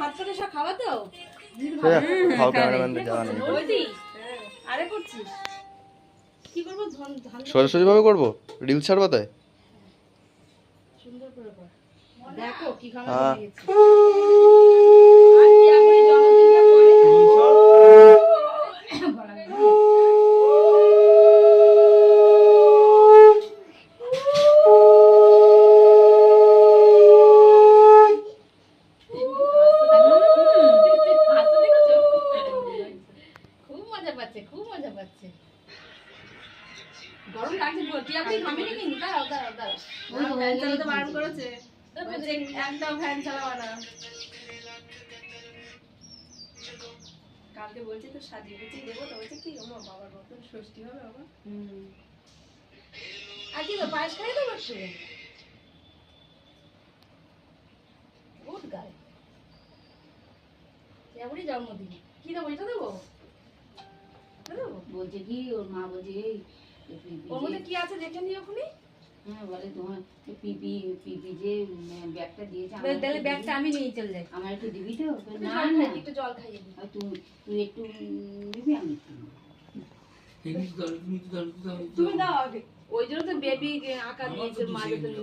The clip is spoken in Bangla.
ভাত করে সব খাওয়া তো খাও ক্যামেরাম্যানদের জানা নেই আরে করছিস কি করবো সোজাসুজি ভাবে করবো রিল ছাড়বা তাই সুন্দর করে কর দেখো কি খাওয়া হ্যাঁ। হয়ে গেছে আর কি আপনি জন্মদিনটা খুব মজা পাচ্ছে গরম লাগছে কি আপনি থামেনি কিন্তু দাঁড়াও ফ্যান চালাতে বারণ করেছে একদম ফ্যান চালাবা না কালকে বলছি তো সাজিয়ে গুছিয়ে দেবো তো বলছে কি আমার বাবার মতন ষষ্ঠী হবে বাবা আর কি পায়েস খাই তো করছে গুড গাই এবারই জন্মদিন কি দেবো এটা দেবো বলছে কি ওর মা বলছে এই ওর মধ্যে কি আছে দেখে নিও ওখানে হ্যাঁ বলে তোমার পিপি যে ব্যাগটা দিয়েছে তাহলে ব্যাগটা আমি নিয়ে চলে যাই আমার একটু দিবি তো না না না একটু জল খাইয়ে দিই তুই একটু নিবি আমি একটু তুমি দাও আগে ওই জন্য তো বেবি আকার দিয়েছে মা